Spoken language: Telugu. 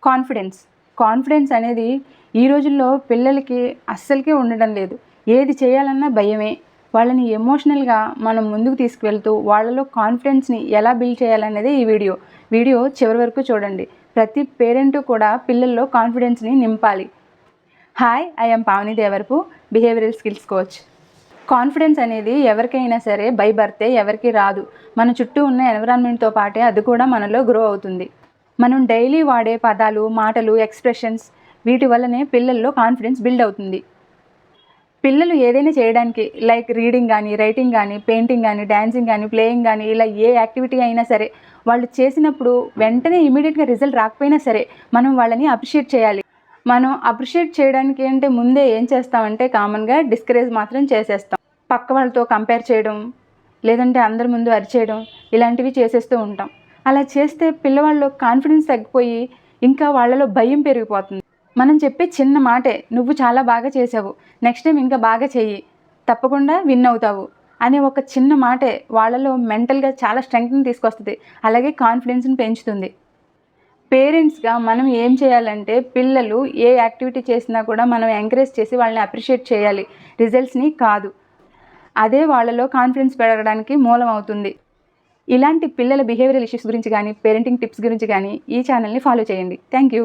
కాన్ఫిడెన్స్ అనేది ఈ రోజుల్లో పిల్లలకి అస్సలకే ఉండడం లేదు. ఏది చేయాలన్నా భయమే. వాళ్ళని ఎమోషనల్గా మనం ముందుకు తీసుకువెళ్తూ వాళ్ళలో కాన్ఫిడెన్స్ని ఎలా బిల్డ్ చేయాలనేది ఈ వీడియో చివరి వరకు చూడండి. ప్రతి పేరెంట్ కూడా పిల్లల్లో కాన్ఫిడెన్స్ని నింపాలి. Hi, I am Pavani Devarapu, behavioural skills coach. Confidence అనేది ఎవరికైనా సరే బై బర్తే ఎవరికి రాదు. మన చుట్టూ ఉన్న ఎన్విరాన్మెంట్తో పాటే అది కూడా మనలో గ్రో అవుతుంది. మనం డైలీ వాడే పదాలు, మాటలు, ఎక్స్ప్రెషన్స్ వీటి వల్లనే పిల్లల్లో కాన్ఫిడెన్స్ బిల్డ్ అవుతుంది. పిల్లలు ఏదైనా చేయడానికి లైక్ రీడింగ్ కానీ, రైటింగ్ కానీ, పెయింటింగ్ కానీ, డ్యాన్సింగ్ కానీ, ప్లేయింగ్ కానీ ఇలా ఏ యాక్టివిటీ అయినా సరే వాళ్ళు చేసినప్పుడు వెంటనే ఇమీడియట్గా రిజల్ట్ రాకపోయినా సరే మనం వాళ్ళని అప్రిషియేట్ చేయాలి. మనం అప్రిషియేట్ చేయడానికి అంటే ముందే ఏం చేస్తామంటే కామన్గా డిస్కరేజ్ మాత్రం చేసేస్తాం. పక్క వాళ్ళతో కంపేర్ చేయడం, లేదంటే అందరి ముందు అరిచేయడం ఇలాంటివి చేసేస్తూ ఉంటాం. అలా చేస్తే పిల్లవాళ్ళలో కాన్ఫిడెన్స్ తగ్గిపోయి ఇంకా వాళ్ళలో భయం పెరిగిపోతుంది. మనం చెప్పే చిన్న మాటే, నువ్వు చాలా బాగా చేసావు, నెక్స్ట్ టైం ఇంకా బాగా చెయ్యి, తప్పకుండా విన్ అవుతావు అనే ఒక చిన్న మాటే వాళ్ళలో మెంటల్గా చాలా స్ట్రెంగ్త్ని తీసుకొస్తుంది. అలాగే కాన్ఫిడెన్స్ని పెంచుతుంది. పేరెంట్స్గా మనం ఏం చేయాలంటే పిల్లలు ఏ యాక్టివిటీ చేసినా కూడా మనం ఎంకరేజ్ చేసి వాళ్ళని అప్రిషియేట్ చేయాలి, రిజల్ట్స్ని కాదు. అదే వాళ్ళలో కాన్ఫిడెన్స్ పెరగడానికి మూలం అవుతుంది. ఇలాంటి పిల్లల బిహేవియరల్ ఇష్యూస్ గురించి కానీ, పేరెంటింగ్ టిప్స్ గురించి కానీ ఈ ఛానల్ని ఫాలో చేయండి. Thank you.